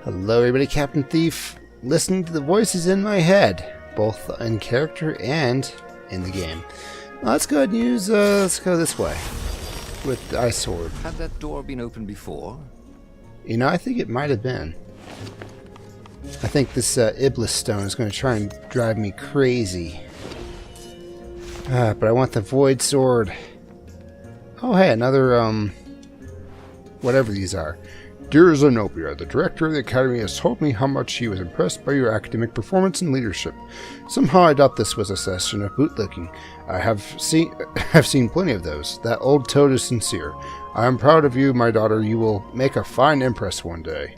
Hello everybody, Captain Thief, listening to the voices in my head, both in character and in the game. Let's go ahead and use, let's go this way, with the ice sword. Had that door been opened before? You know, I think it might have been. I think this Iblis stone is going to try and drive me crazy. But I want the void sword. Oh hey, another, whatever these are. Dear Zenobia, the director of the Academy has told me how much he was impressed by your academic performance and leadership. Somehow I doubt this was a session of bootlicking. I have seen plenty of those. That old toad is sincere. I am proud of you, my daughter. You will make a fine empress one day.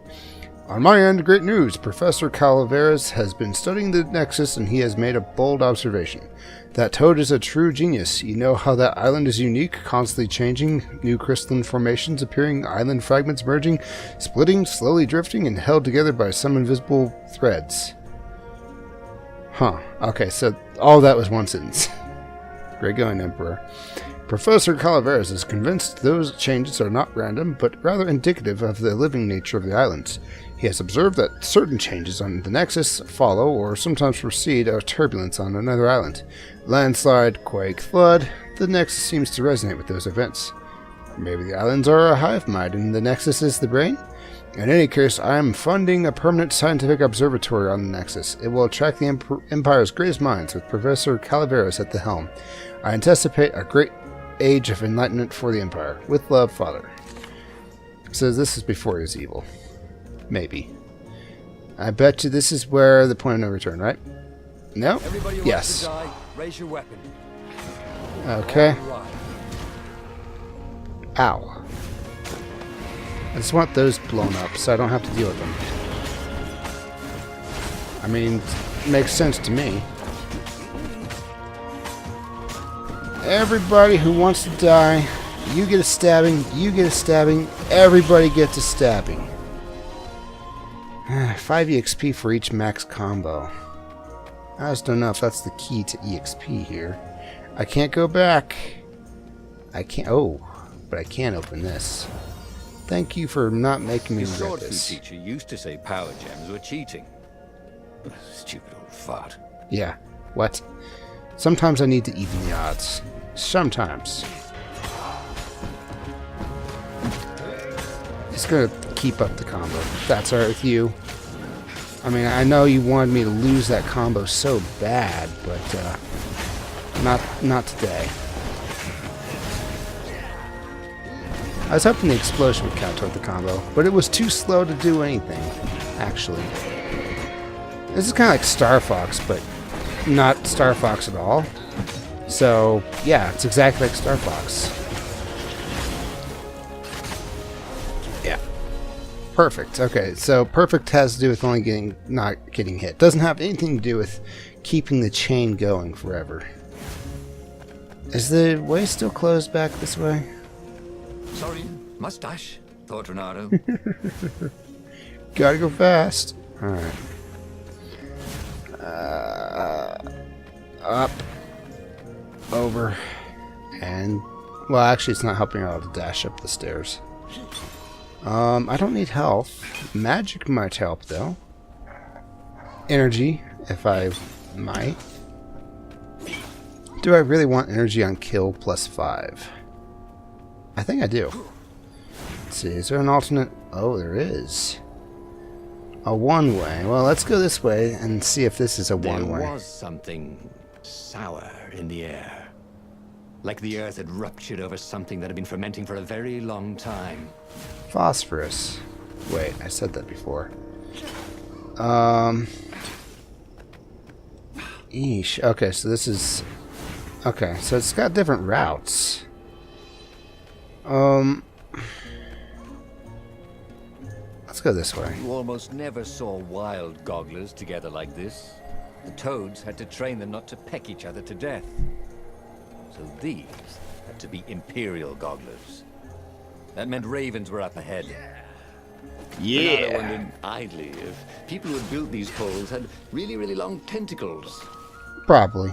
On my end, great news. Professor Calaveras has been studying the Nexus and he has made a bold observation. That toad is a true genius. You know how that island is unique, constantly changing, new crystalline formations appearing, island fragments merging, splitting, slowly drifting, and held together by some invisible threads. Huh. Okay, so all that was one sentence. Great going, Emperor. Professor Calaveras is convinced those changes are not random, but rather indicative of the living nature of the islands. He has observed that certain changes on the Nexus follow or sometimes precede a turbulence on another island. Landslide, quake, flood, the Nexus seems to resonate with those events. Maybe the islands are a hive mind and the Nexus is the brain? In any case, I am funding a permanent scientific observatory on the Nexus. It will attract the Empire's greatest minds with Professor Calaveras at the helm. I anticipate a great age of enlightenment for the Empire. With love, Father. So this is before he was evil. Maybe. I bet you this is where the point of no return, right? No? Everybody who yes. wants to die, raise your weapon. Okay. Right. Ow. I just want those blown up so I don't have to deal with them. I mean, it makes sense to me. Everybody who wants to die, you get a stabbing, you get a stabbing, everybody gets a stabbing. 5 EXP for each max combo. I just don't know if that's the key to EXP here. I can't go back. I can't. Oh, but I can open this. Thank you for not making me His read sword this. food teacher used to say power gems were cheating. Stupid old fart. Yeah. What? Sometimes I need to even the odds. Sometimes. It's gonna keep up the combo. That's alright with you. I mean, I know you wanted me to lose that combo so bad, but not today. I was hoping the explosion would count toward the combo, but it was too slow to do anything, actually. This is kind of like Star Fox, but not Star Fox at all. So, yeah, it's exactly like Star Fox. Yeah. Perfect. Okay, so perfect has to do with only not getting hit. Doesn't have anything to do with keeping the chain going forever. Is the way still closed back this way? Sorry, mustache. Thought Renato. Gotta go fast. Alright. Up. Over. And... well, actually, it's not helping out to dash up the stairs. I don't need health. Magic might help, though. Energy, if I might. Do I really want energy on kill plus 5? I think I do. Let's see, is there an alternate? Oh, there is. A one-way. Well, let's go this way and see if this is a one-way. There was something sour in the air. Like the earth had ruptured over something that had been fermenting for a very long time. Phosphorus. Wait, I said that before. Eesh. Okay, so this is... okay, so it's got different routes. Let's go this way. You almost never saw wild gogglers together like this. The toads had to train them not to peck each other to death. So these had to be imperial gogglers. That meant ravens were up ahead. Renato wondered idly if people who had built these poles had really, really long tentacles. Probably.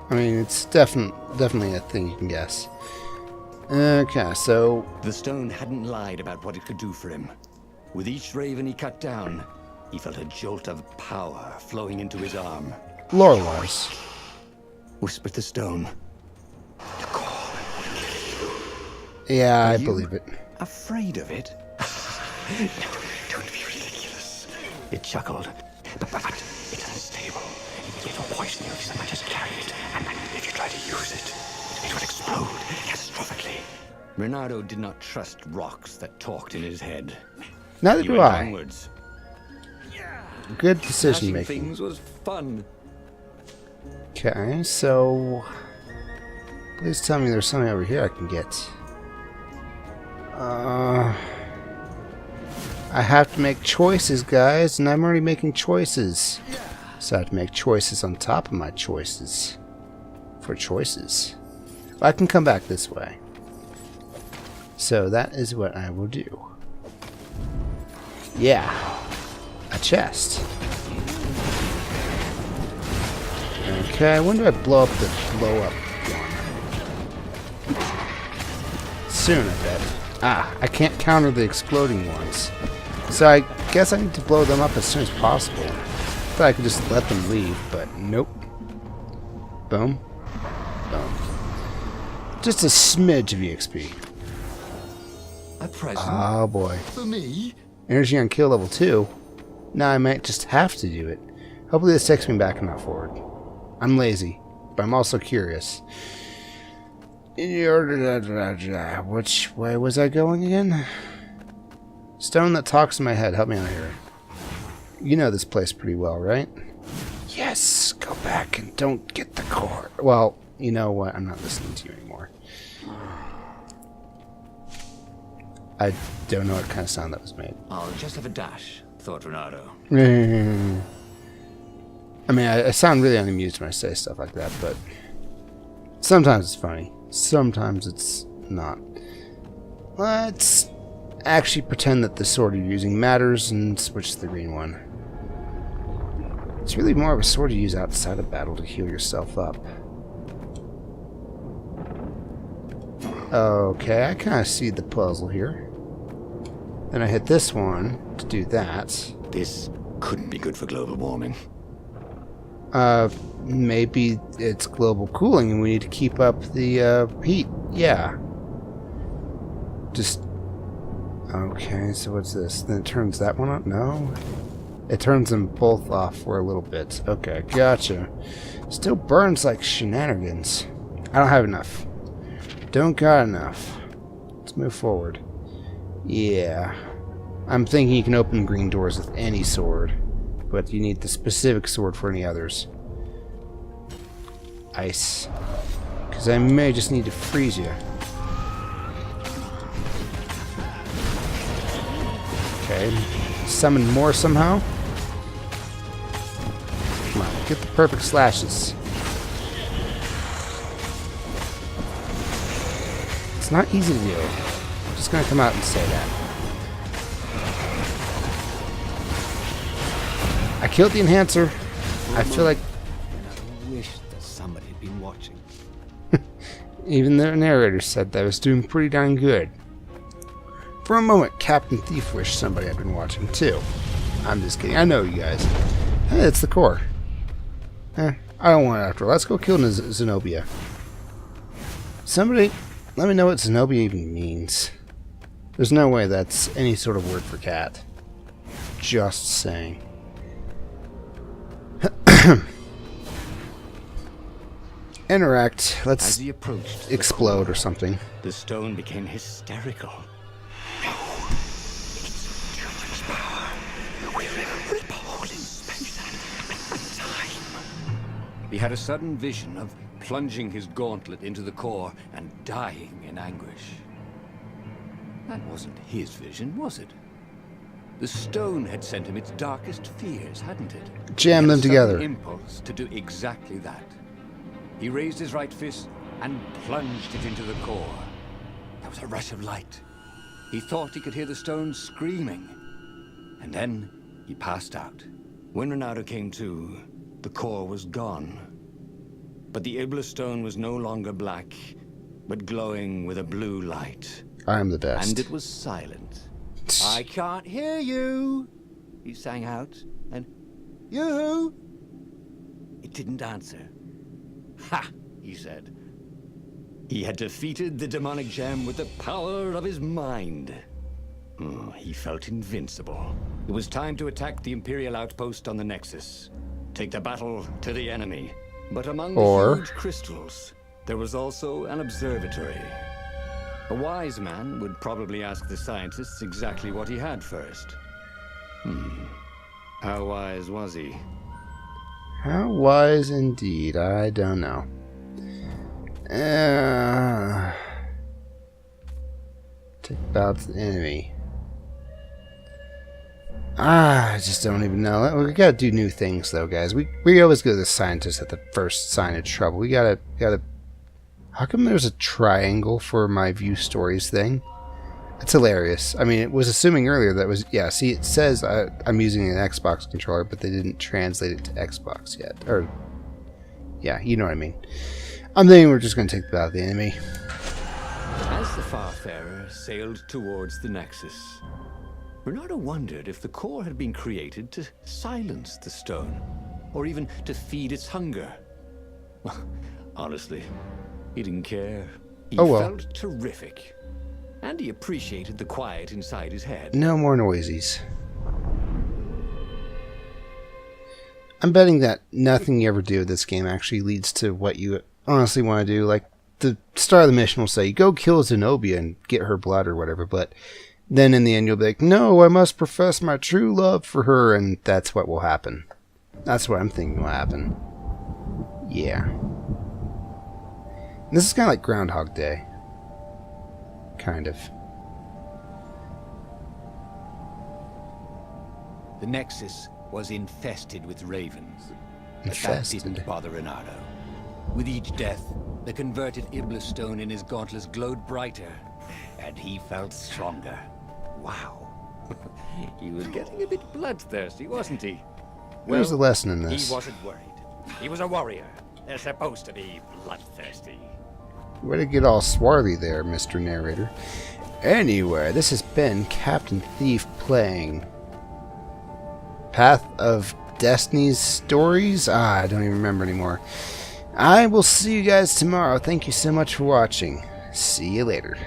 I mean, it's definitely a thing you can guess. Okay, so... the stone hadn't lied about what it could do for him. With each raven he cut down, he felt a jolt of power flowing into his arm. Lore-wise. Whispered the stone. The core. Yeah, I you believe it. Afraid of it? Don't be ridiculous. It chuckled. But it's unstable. It will poison you if someone just carry it. And if you try to use it, it will explode catastrophically. Renato did not trust rocks that talked in his head. Neither He do went I. onwards. Good decision Smashing making. things was fun. Okay, so please tell me there's something over here I can get. I have to make choices, guys, and I'm already making choices. So I have to make choices on top of my choices. For choices. I can come back this way. So that is what I will do. Yeah. A chest. Okay, when do I blow up the blow-up one? Soon, I bet. Ah, I can't counter the exploding ones. So I guess I need to blow them up as soon as possible. Thought I could just let them leave, but nope. Boom. Boom. Just a smidge of EXP. A present? Oh boy. For me? Energy on kill level 2. Now I might just have to do it. Hopefully this takes me back and not forward. I'm lazy, but I'm also curious. Which way was I going again? Stone that talks in my head. Help me out here. You know this place pretty well, right? Yes, go back and don't get the core. Well, you know what? I'm not listening to you anymore. I don't know what kind of sound that was made. I'll just have a dash, thought Renato. I mean, I sound really unamused when I say stuff like that, but sometimes it's funny. Sometimes it's not. Let's actually pretend that the sword you're using matters and switch to the green one. It's really more of a sword you use outside of battle to heal yourself up. Okay, I kind of see the puzzle here. Then I hit this one to do that. This couldn't be good for global warming. Maybe it's global cooling and we need to keep up the, heat. Yeah. Just... Okay, so what's this? Then it turns that one on? No? It turns them both off for a little bit. Okay, gotcha. Still burns like shenanigans. I don't have enough. Don't got enough. Let's move forward. Yeah. I'm thinking you can open green doors with any sword, but you need the specific sword for any others. Ice. Because I may just need to freeze you. Okay. Summon more somehow. Come on, get the perfect slashes. It's not easy to do. I'm just gonna come out and say that. I killed the enhancer. I feel like I wish that somebody had been watching. even the narrator said that I was doing pretty darn good. For a moment, Captain Thief wished somebody had been watching too. I'm just kidding. I know you guys. Hey, it's the core. I don't want it after all. Let's go kill Zenobia. Somebody, let me know what Zenobia even means. There's no way that's any sort of word for cat. Just saying. Interact. As Let's he approached, explode or something. the stone became hysterical. No, it's too much power. We will rip a hole in space and time. He had a sudden vision of plunging his gauntlet into the core and dying in anguish. That wasn't his vision, was it? The stone had sent him its darkest fears, hadn't it? Jam He had them a sudden together. impulse to do exactly that. He raised his right fist and plunged it into the core. There was a rush of light. He thought he could hear the stone screaming. And then he passed out. When Renato came to, the core was gone. But the Iblis stone was no longer black, but glowing with a blue light. I'm the best. And it was silent. I can't hear you, he sang out, and you? It didn't answer. Ha, he said. He had defeated the demonic gem with the power of his mind. He felt invincible. It was time to attack the Imperial outpost on the Nexus. Take the battle to the enemy. But among the huge crystals, there was also an observatory. A wise man would probably ask the scientists exactly what he had first. How wise was he? How wise indeed, I don't know. Take out the enemy. I just don't even know. We gotta do new things though, guys. We always go to the scientist at the first sign of trouble. We gotta. How come there's a triangle for my view stories thing? It's hilarious. I mean, it was assuming earlier that was... Yeah, see, it says I'm using an Xbox controller, but they didn't translate it to Xbox yet. Or, yeah, you know what I mean. I'm thinking we're just going to take out the enemy. As the Farfarer sailed towards the Nexus, Bernardo wondered if the core had been created to silence the stone, or even to feed its hunger. Well, honestly, he didn't care. He felt terrific. And he appreciated the quiet inside his head. No more noisies. I'm betting that nothing you ever do with this game actually leads to what you honestly want to do. Like, the start of the mission will say, go kill Zenobia and get her blood or whatever. But then in the end you'll be like, no, I must profess my true love for her. And that's what will happen. That's what I'm thinking will happen. Yeah. This is kind of like Groundhog Day. Kind of. The Nexus was infested with ravens. Infested. But that didn't bother Renato. With each death, the converted Iblis stone in his gauntlets glowed brighter, and he felt stronger. Wow. He was getting a bit bloodthirsty, wasn't he? There's a lesson in this. He wasn't worried. He was a warrior. They're supposed to be bloodthirsty. Way to get all swarthy there, Mr. Narrator. Anyway, this has been Captain Thief playing Path of Destinies Stories? I don't even remember anymore. I will see you guys tomorrow. Thank you so much for watching. See you later.